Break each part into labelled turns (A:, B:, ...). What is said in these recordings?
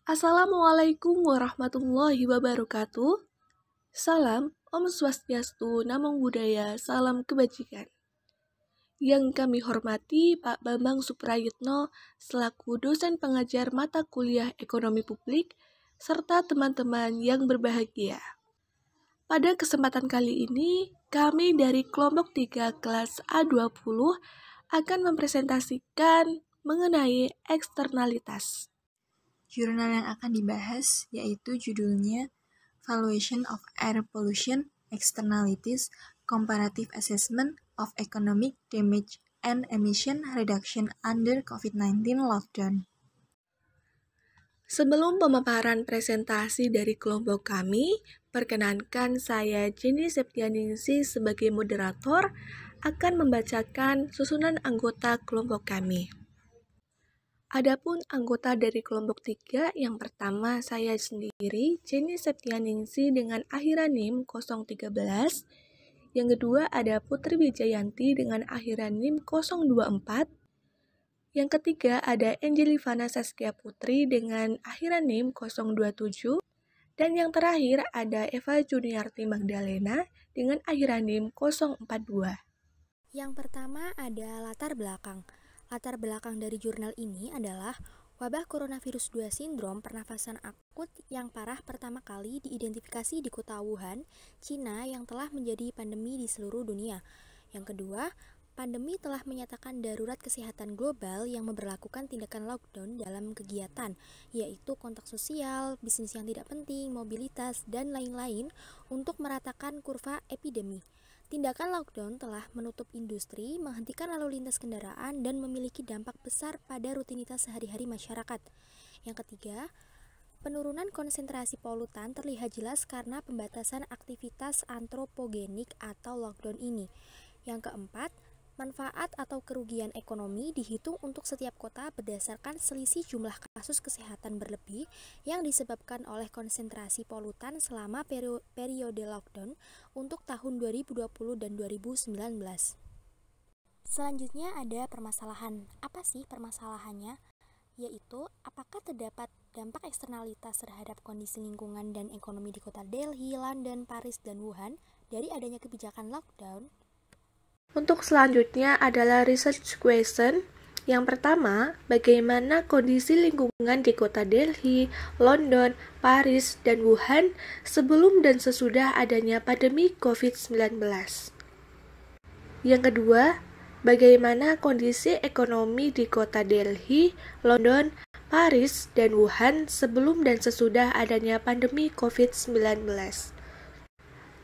A: Assalamualaikum warahmatullahi wabarakatuh. Salam, Om Swastiastu, Namo Buddhaya, salam kebajikan. Yang kami hormati Pak Bambang Suprayitno selaku dosen pengajar mata kuliah Ekonomi Publik, serta teman-teman yang berbahagia. Pada kesempatan kali ini, kami dari kelompok 3 kelas A20 akan mempresentasikan mengenai eksternalitas.
B: Jurnal yang akan dibahas yaitu judulnya Valuation of Air Pollution, Externalities, Comparative Assessment of Economic Damage and Emission Reduction under COVID-19 Lockdown.
A: Sebelum pemaparan presentasi dari kelompok kami, perkenankan saya Jenny Septianingsih sebagai moderator akan membacakan susunan anggota kelompok kami. Adapun anggota dari kelompok 3, yang pertama saya sendiri, Jenny Septianingsih dengan akhiran NIM 013. Yang kedua ada Putri Wijayanti dengan akhiran NIM 024. Yang ketiga ada Angelivana Saskia Putri dengan akhiran NIM 027. Dan yang terakhir ada Eva Juniarti Magdalena dengan akhiran NIM 042.
C: Yang pertama ada latar belakang. Latar belakang dari jurnal ini adalah wabah coronavirus 2 sindrom pernafasan akut yang parah pertama kali diidentifikasi di kota Wuhan, Cina yang telah menjadi pandemi di seluruh dunia. Yang kedua, pandemi telah menyatakan darurat kesehatan global yang memberlakukan tindakan lockdown dalam kegiatan, yaitu kontak sosial, bisnis yang tidak penting, mobilitas, dan lain-lain untuk meratakan kurva epidemi. Tindakan lockdown telah menutup industri, menghentikan lalu lintas kendaraan, dan memiliki dampak besar pada rutinitas sehari-hari masyarakat. Yang ketiga, penurunan konsentrasi polutan terlihat jelas karena pembatasan aktivitas antropogenik atau lockdown ini. Yang keempat, manfaat atau kerugian ekonomi dihitung untuk setiap kota berdasarkan selisih jumlah kasus kesehatan berlebih yang disebabkan oleh konsentrasi polutan selama periode lockdown untuk tahun 2020 dan 2019. Selanjutnya ada permasalahan. Apa sih permasalahannya? Yaitu apakah terdapat dampak eksternalitas terhadap kondisi lingkungan dan ekonomi di kota Delhi, London, Paris, dan Wuhan dari adanya kebijakan lockdown?
A: Untuk selanjutnya adalah research question. Yang pertama, bagaimana kondisi lingkungan di kota Delhi, London, Paris, dan Wuhan sebelum dan sesudah adanya pandemi COVID-19? Yang kedua, bagaimana kondisi ekonomi di kota Delhi, London, Paris, dan Wuhan sebelum dan sesudah adanya pandemi COVID-19?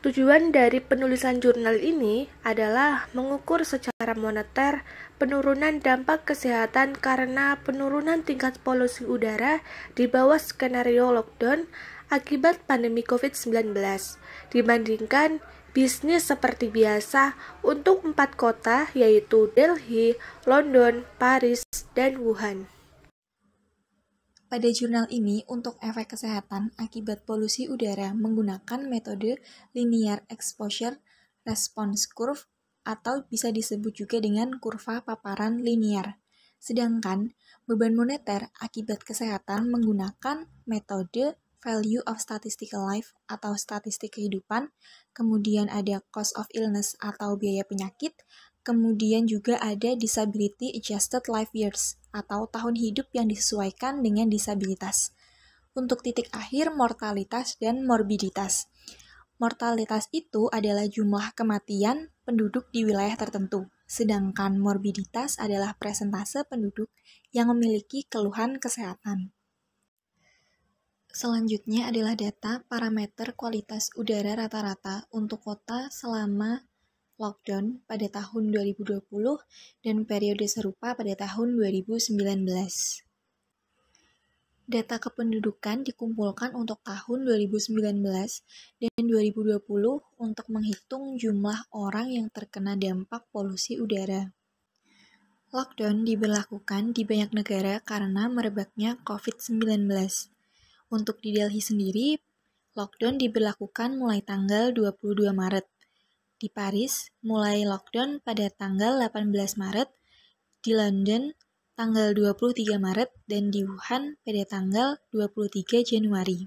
A: Tujuan dari penulisan jurnal ini adalah mengukur secara moneter penurunan dampak kesehatan karena penurunan tingkat polusi udara di bawah skenario lockdown akibat pandemi COVID-19 dibandingkan bisnis seperti biasa untuk 4 kota yaitu Delhi, London, Paris, dan Wuhan.
B: Pada jurnal ini, untuk efek kesehatan akibat polusi udara menggunakan metode Linear Exposure Response Curve atau bisa disebut juga dengan kurva paparan linear. Sedangkan beban moneter akibat kesehatan menggunakan metode Value of Statistical Life atau statistik kehidupan, kemudian ada Cost of Illness atau biaya penyakit, kemudian juga ada Disability Adjusted Life Years atau tahun hidup yang disesuaikan dengan disabilitas. Untuk titik akhir mortalitas dan morbiditas. Mortalitas itu adalah jumlah kematian penduduk di wilayah tertentu, sedangkan morbiditas adalah persentase penduduk yang memiliki keluhan kesehatan. Selanjutnya adalah data parameter kualitas udara rata-rata untuk kota selama lockdown pada tahun 2020 dan periode serupa pada tahun 2019. Data kependudukan dikumpulkan untuk tahun 2019 dan 2020 untuk menghitung jumlah orang yang terkena dampak polusi udara. Lockdown diberlakukan di banyak negara karena merebaknya COVID-19. Untuk di Delhi sendiri, lockdown diberlakukan mulai tanggal 22 Maret. Di Paris, mulai lockdown pada tanggal 18 Maret, di London, tanggal 23 Maret dan di Wuhan pada tanggal 23 Januari.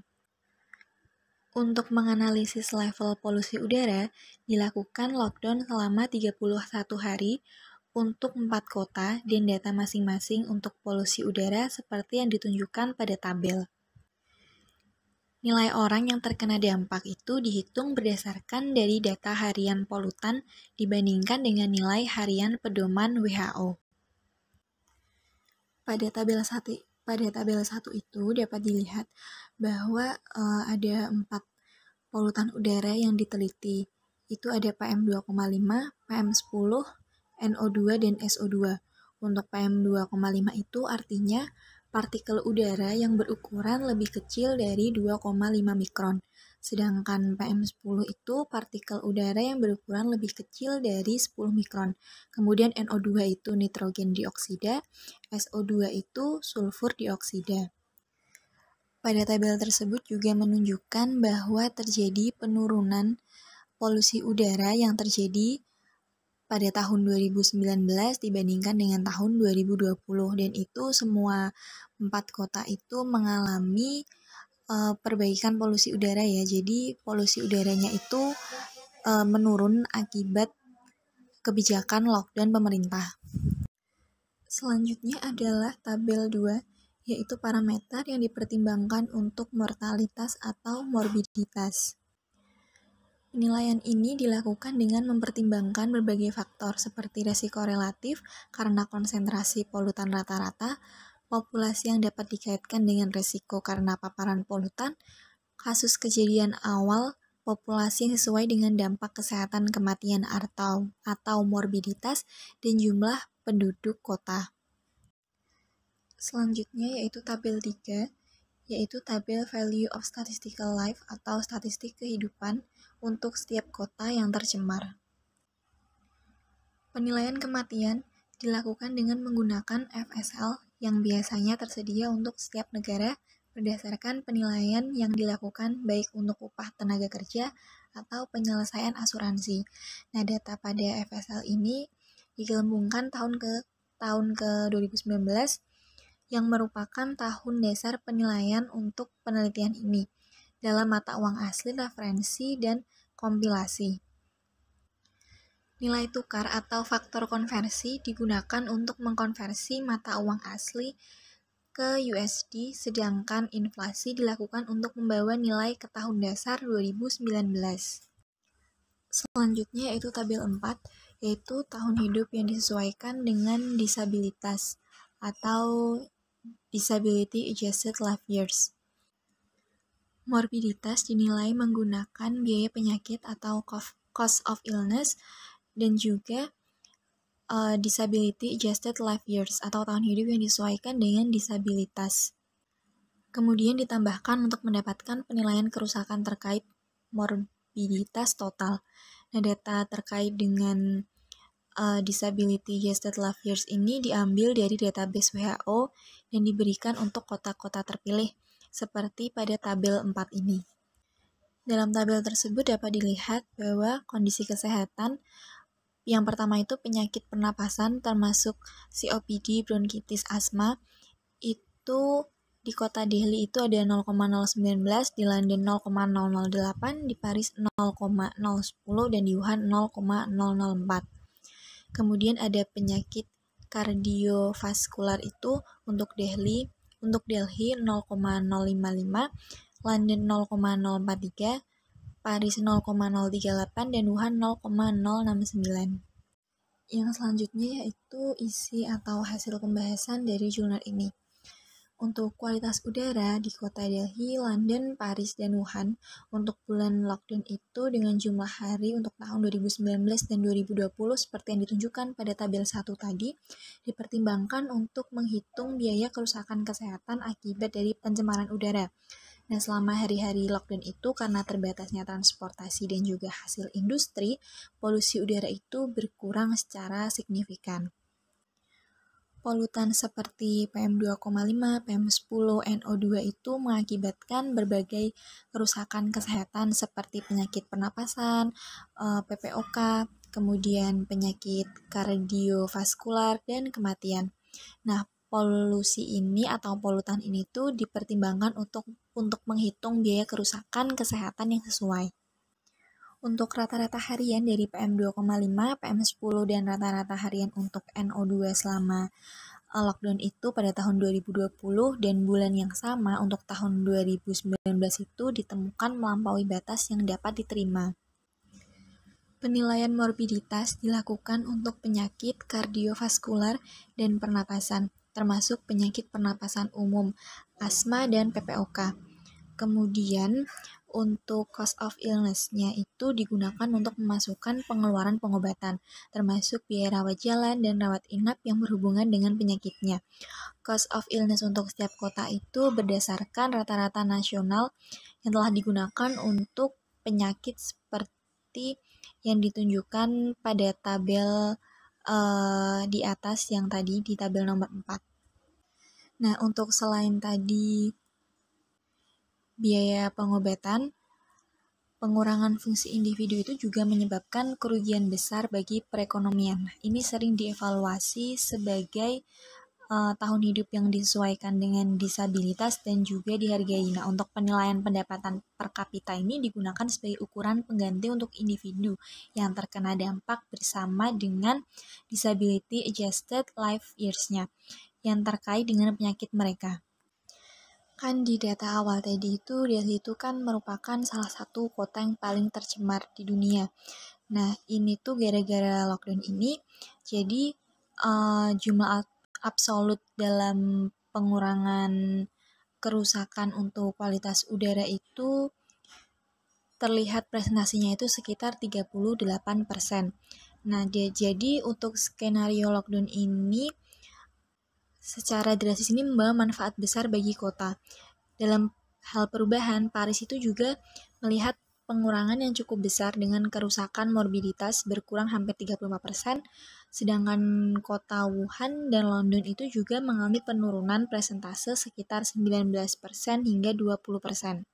B: Untuk menganalisis level polusi udara, dilakukan lockdown selama 31 hari untuk 4 kota dan data masing-masing untuk polusi udara seperti yang ditunjukkan pada tabel. Nilai orang yang terkena dampak itu dihitung berdasarkan dari data harian polutan dibandingkan dengan nilai harian pedoman WHO. Pada tabel 1 itu dapat dilihat bahwa ada 4 polutan udara yang diteliti. Itu ada PM2,5, PM10, NO2, dan SO2. Untuk PM2,5 itu artinya partikel udara yang berukuran lebih kecil dari 2,5 mikron. Sedangkan PM10 itu partikel udara yang berukuran lebih kecil dari 10 mikron. Kemudian NO2 itu nitrogen dioksida, SO2 itu sulfur dioksida. Pada tabel tersebut juga menunjukkan bahwa terjadi penurunan polusi udara yang terjadi pada tahun 2019 dibandingkan dengan tahun 2020, dan itu semua 4 kota itu mengalami perbaikan polusi udara ya. Jadi polusi udaranya itu menurun akibat kebijakan lockdown pemerintah. Selanjutnya adalah tabel 2, yaitu parameter yang dipertimbangkan untuk mortalitas atau morbiditas. Penilaian ini dilakukan dengan mempertimbangkan berbagai faktor seperti resiko relatif karena konsentrasi polutan rata-rata, populasi yang dapat dikaitkan dengan resiko karena paparan polutan, kasus kejadian awal, populasi yang sesuai dengan dampak kesehatan kematian atau morbiditas, dan jumlah penduduk kota. Selanjutnya yaitu tabel 3, yaitu tabel Value of Statistical Life atau statistik kehidupan untuk setiap kota yang tercemar. Penilaian kematian dilakukan dengan menggunakan FSL yang biasanya tersedia untuk setiap negara berdasarkan penilaian yang dilakukan baik untuk upah tenaga kerja atau penyelesaian asuransi. Nah, data pada FSL ini digelembungkan tahun ke 2019 yang merupakan tahun dasar penilaian untuk penelitian ini dalam mata uang asli, referensi, dan kompilasi. Nilai tukar atau faktor konversi digunakan untuk mengkonversi mata uang asli ke USD, sedangkan inflasi dilakukan untuk membawa nilai ke tahun dasar 2019. Selanjutnya yaitu tabel 4, yaitu tahun hidup yang disesuaikan dengan disabilitas atau Disability Adjusted Life Years. Morbiditas dinilai menggunakan biaya penyakit atau cost of illness dan juga Disability Adjusted Life Years atau tahun hidup yang disesuaikan dengan disabilitas. Kemudian ditambahkan untuk mendapatkan penilaian kerusakan terkait morbiditas total. Nah, data terkait dengan Disability Adjusted Life Years ini diambil dari database WHO dan diberikan untuk kota-kota terpilih seperti pada tabel 4 ini. Dalam tabel tersebut dapat dilihat bahwa kondisi kesehatan yang pertama itu penyakit pernapasan termasuk COPD, bronkitis, asma, itu di kota Delhi itu ada 0,019, di London 0,008, di Paris 0,010, dan di Wuhan 0,004. Kemudian ada penyakit kardiovaskular itu untuk Delhi 0,055, London 0,043, Paris 0,038, dan Wuhan 0,069. Yang selanjutnya yaitu isi atau hasil pembahasan dari jurnal ini. Untuk kualitas udara di kota Delhi, London, Paris, dan Wuhan untuk bulan lockdown itu dengan jumlah hari untuk tahun 2019 dan 2020 seperti yang ditunjukkan pada tabel 1 tadi, dipertimbangkan untuk menghitung biaya kerusakan kesehatan akibat dari pencemaran udara. Nah, selama hari-hari lockdown itu karena terbatasnya transportasi dan juga hasil industri, polusi udara itu berkurang secara signifikan. Polutan seperti PM2,5, PM10, NO2 itu mengakibatkan berbagai kerusakan kesehatan seperti penyakit pernapasan, PPOK, kemudian penyakit kardiovaskular, dan kematian. Nah, polusi ini atau polutan ini tuh dipertimbangkan untuk menghitung biaya kerusakan kesehatan yang sesuai. Untuk rata-rata harian dari PM2,5, PM10, dan rata-rata harian untuk NO2 selama lockdown itu pada tahun 2020 dan bulan yang sama untuk tahun 2019 itu ditemukan melampaui batas yang dapat diterima. Penilaian morbiditas dilakukan untuk penyakit kardiovaskular dan pernapasan, termasuk penyakit pernapasan umum, asma, dan PPOK. Kemudian, untuk cost of illness-nya itu digunakan untuk memasukkan pengeluaran pengobatan, termasuk biaya rawat jalan dan rawat inap yang berhubungan dengan penyakitnya. Cost of illness untuk setiap kota itu berdasarkan rata-rata nasional yang telah digunakan untuk penyakit seperti yang ditunjukkan pada tabel di atas yang tadi di tabel nomor 4. Nah, untuk selain tadi biaya pengobatan, pengurangan fungsi individu itu juga menyebabkan kerugian besar bagi perekonomian. Nah, ini sering dievaluasi sebagai tahun hidup yang disesuaikan dengan disabilitas dan juga dihargai. Nah, untuk penilaian pendapatan per kapita ini digunakan sebagai ukuran pengganti untuk individu yang terkena dampak bersama dengan disability adjusted life years-nya yang terkait dengan penyakit mereka. Kan di data awal tadi itu, Delhi itu kan merupakan salah satu kota yang paling tercemar di dunia. Nah, ini tuh gara-gara lockdown ini, jadi jumlah absolut dalam pengurangan kerusakan untuk kualitas udara itu terlihat presentasinya itu sekitar 38%. Nah, jadi untuk skenario lockdown ini secara drastis ini membawa manfaat besar bagi kota. Dalam hal perubahan, Paris itu juga melihat pengurangan yang cukup besar dengan kerusakan morbiditas berkurang hampir 35%, sedangkan kota Wuhan dan London itu juga mengalami penurunan persentase sekitar 19% hingga 20%.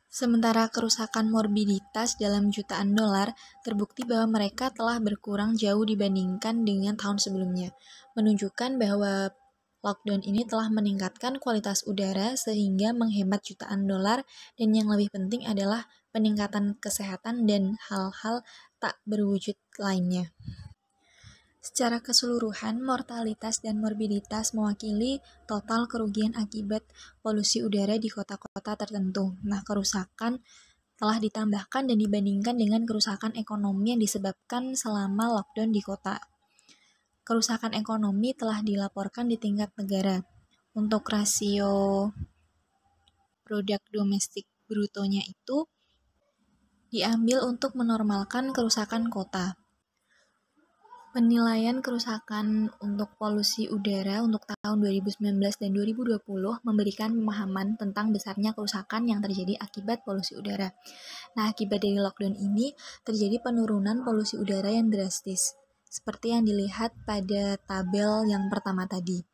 B: Sementara kerusakan morbiditas dalam jutaan dolar terbukti bahwa mereka telah berkurang jauh dibandingkan dengan tahun sebelumnya, menunjukkan bahwa lockdown ini telah meningkatkan kualitas udara sehingga menghemat jutaan dolar, dan yang lebih penting adalah peningkatan kesehatan dan hal-hal tak berwujud lainnya. Secara keseluruhan, mortalitas dan morbiditas mewakili total kerugian akibat polusi udara di kota-kota tertentu. Nah, kerusakan telah ditambahkan dan dibandingkan dengan kerusakan ekonomi yang disebabkan selama lockdown di kota. Kerusakan ekonomi telah dilaporkan di tingkat negara. Untuk rasio produk domestik brutonya itu diambil untuk menormalkan kerusakan kota. Penilaian kerusakan untuk polusi udara untuk tahun 2019 dan 2020 memberikan pemahaman tentang besarnya kerusakan yang terjadi akibat polusi udara. Nah, akibat dari lockdown ini terjadi penurunan polusi udara yang drastis, seperti yang dilihat pada tabel yang pertama tadi.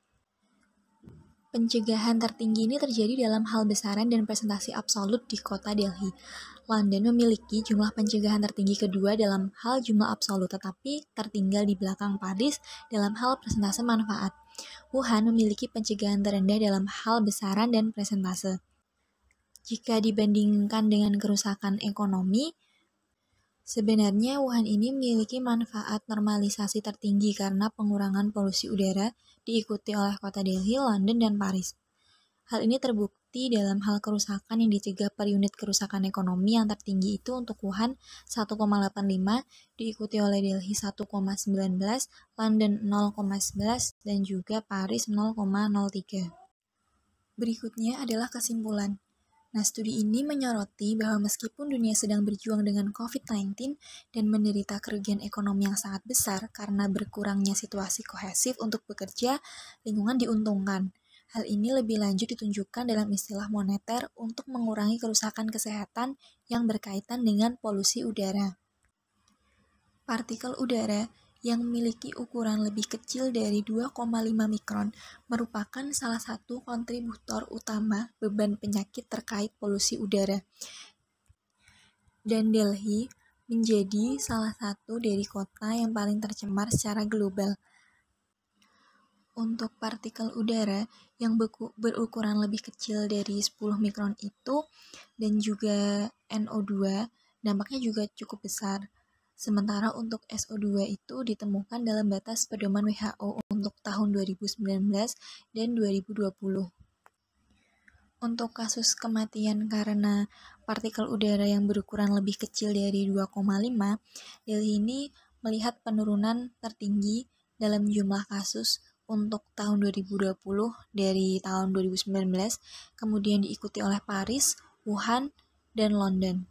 B: Pencegahan tertinggi ini terjadi dalam hal besaran dan presentasi absolut di kota Delhi. London memiliki jumlah pencegahan tertinggi kedua dalam hal jumlah absolut, tetapi tertinggal di belakang Paris dalam hal persentase manfaat. Wuhan memiliki pencegahan terendah dalam hal besaran dan presentase. Jika dibandingkan dengan kerusakan ekonomi, sebenarnya Wuhan ini memiliki manfaat normalisasi tertinggi karena pengurangan polusi udara diikuti oleh kota Delhi, London, dan Paris. Hal ini terbukti dalam hal kerusakan yang dicegah per unit kerusakan ekonomi yang tertinggi itu untuk Wuhan 1,85, diikuti oleh Delhi 1,19, London 0,11, dan juga Paris 0,03. Berikutnya adalah kesimpulan. Nah, studi ini menyoroti bahwa meskipun dunia sedang berjuang dengan COVID-19 dan menderita kerugian ekonomi yang sangat besar karena berkurangnya situasi kohesif untuk bekerja, lingkungan diuntungkan. Hal ini lebih lanjut ditunjukkan dalam istilah moneter untuk mengurangi kerusakan kesehatan yang berkaitan dengan polusi udara. Partikel udara yang memiliki ukuran lebih kecil dari 2,5 mikron merupakan salah satu kontributor utama beban penyakit terkait polusi udara. Dan Delhi menjadi salah satu dari kota yang paling tercemar secara global. Untuk partikel udara yang berukuran lebih kecil dari 10 mikron itu dan juga NO2 dampaknya juga cukup besar. Sementara untuk SO2 itu ditemukan dalam batas pedoman WHO untuk tahun 2019 dan 2020. Untuk kasus kematian karena partikel udara yang berukuran lebih kecil dari 2,5, Delhi ini melihat penurunan tertinggi dalam jumlah kasus untuk tahun 2020 dari tahun 2019, kemudian diikuti oleh Paris, Wuhan, dan London.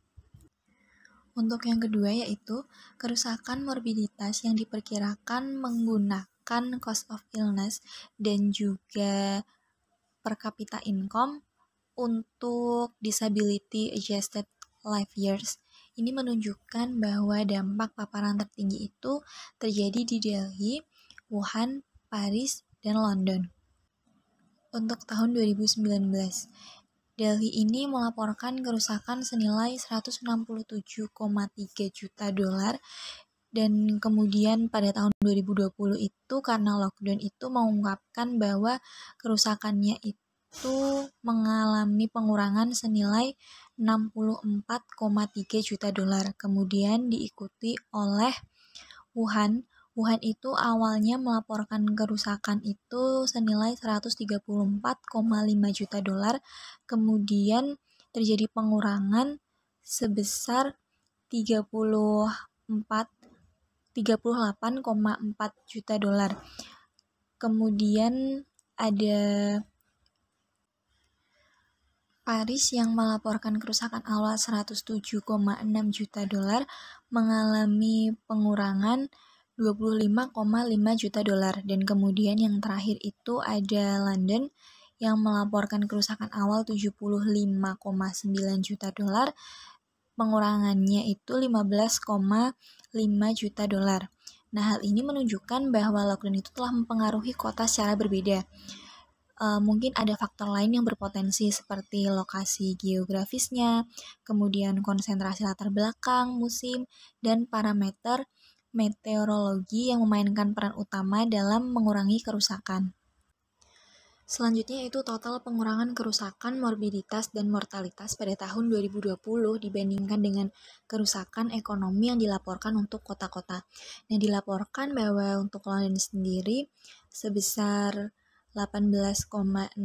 B: Untuk yang kedua yaitu kerusakan morbiditas yang diperkirakan menggunakan cost of illness dan juga per capita income untuk disability adjusted life years. Ini menunjukkan bahwa dampak paparan tertinggi itu terjadi di Delhi, Wuhan, Paris, dan London. Untuk tahun 2019, Delhi ini melaporkan kerusakan senilai 167,3 juta dolar dan kemudian pada tahun 2020 itu karena lockdown itu mengungkapkan bahwa kerusakannya itu mengalami pengurangan senilai 64,3 juta dolar. Kemudian diikuti oleh Wuhan. Wuhan itu awalnya melaporkan kerusakan itu senilai 134,5 juta dolar, kemudian terjadi pengurangan sebesar 38,4 juta dolar. Kemudian ada Paris yang melaporkan kerusakan awal 107,6 juta dolar mengalami pengurangan 25,5 juta dolar, dan kemudian yang terakhir itu ada London yang melaporkan kerusakan awal 75,9 juta dolar, pengurangannya itu 15,5 juta dolar. Nah, hal ini menunjukkan bahwa lockdown itu telah mempengaruhi kota secara berbeda. Mungkin ada faktor lain yang berpotensi seperti lokasi geografisnya, kemudian konsentrasi latar belakang, musim, dan parameter meteorologi yang memainkan peran utama dalam mengurangi kerusakan. Selanjutnya itu total pengurangan kerusakan, morbiditas, dan mortalitas pada tahun 2020 dibandingkan dengan kerusakan ekonomi yang dilaporkan untuk kota-kota. Nah, dilaporkan bahwa untuk London sendiri sebesar 18,6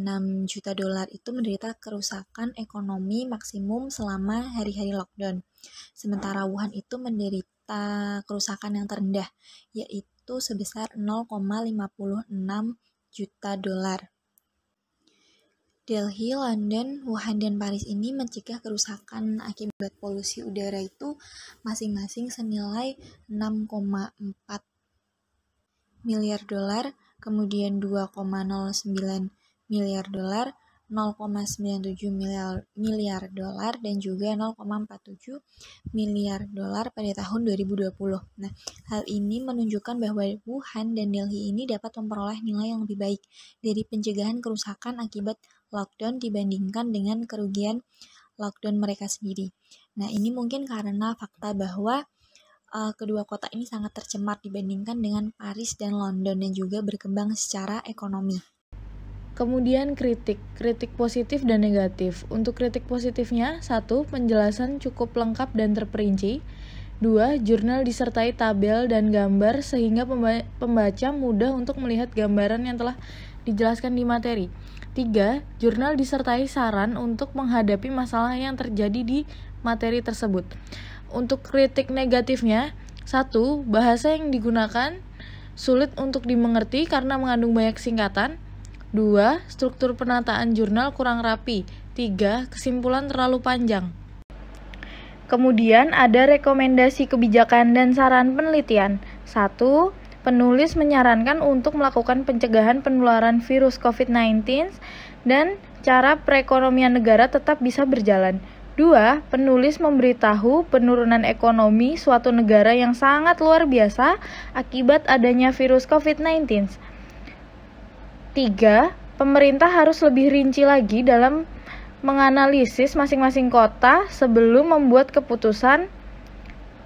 B: juta dolar itu menderita kerusakan ekonomi maksimum selama hari-hari lockdown. Sementara Wuhan itu menderita kerusakan yang terendah, yaitu sebesar 0,56 juta dolar. Delhi, London, Wuhan, dan Paris ini mencegah kerusakan akibat polusi udara itu masing-masing senilai 6,4 miliar dolar, kemudian 2,09 miliar dolar, 0,97 miliar dolar, dan juga 0,47 miliar dolar pada tahun 2020. Nah, hal ini menunjukkan bahwa Wuhan dan Delhi ini dapat memperoleh nilai yang lebih baik dari pencegahan kerusakan akibat lockdown dibandingkan dengan kerugian lockdown mereka sendiri. Nah, ini mungkin karena fakta bahwa kedua kota ini sangat tercemar dibandingkan dengan Paris dan London dan juga berkembang secara ekonomi.
A: Kemudian kritik positif dan negatif. Untuk kritik positifnya, 1. Penjelasan cukup lengkap dan terperinci. 2. Jurnal disertai tabel dan gambar sehingga pembaca mudah untuk melihat gambaran yang telah dijelaskan di materi. 3. Jurnal disertai saran untuk menghadapi masalah yang terjadi di materi tersebut. Untuk kritik negatifnya, 1. Bahasa yang digunakan sulit untuk dimengerti karena mengandung banyak singkatan. 2. Struktur penataan jurnal kurang rapi. 3. Kesimpulan terlalu panjang. Kemudian ada rekomendasi kebijakan dan saran penelitian. 1. Penulis menyarankan untuk melakukan pencegahan penularan virus COVID-19 dan cara perekonomian negara tetap bisa berjalan. 2. Penulis memberitahu penurunan ekonomi suatu negara yang sangat luar biasa akibat adanya virus COVID-19. 3. Pemerintah harus lebih rinci lagi dalam menganalisis masing-masing kota sebelum membuat keputusan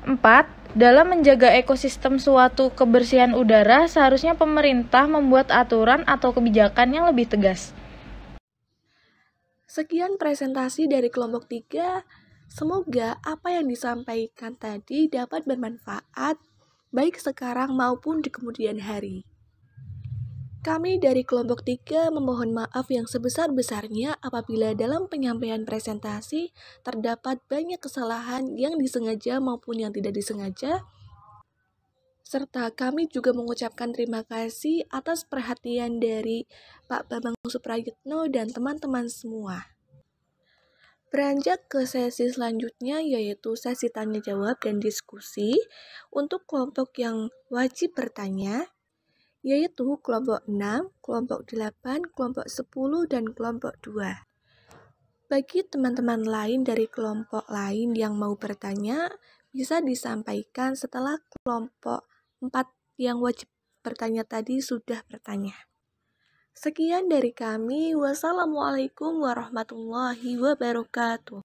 D: 4. Dalam menjaga ekosistem suatu kebersihan udara, seharusnya pemerintah membuat aturan atau kebijakan yang lebih tegas.
A: Sekian presentasi dari kelompok 3. Semoga apa yang disampaikan tadi dapat bermanfaat baik sekarang maupun di kemudian hari. Kami dari kelompok 3 memohon maaf yang sebesar-besarnya apabila dalam penyampaian presentasi terdapat banyak kesalahan yang disengaja maupun yang tidak disengaja. Serta kami juga mengucapkan terima kasih atas perhatian dari Pak Bambang Suprayitno dan teman-teman semua. Beranjak ke sesi selanjutnya yaitu sesi tanya jawab dan diskusi untuk kelompok yang wajib bertanya, yaitu kelompok 6, kelompok 8, kelompok 10, dan kelompok 2. Bagi teman-teman lain dari kelompok lain yang mau bertanya, bisa disampaikan setelah kelompok 4 yang wajib bertanya tadi sudah bertanya. Sekian dari kami. Wassalamualaikum warahmatullahi wabarakatuh.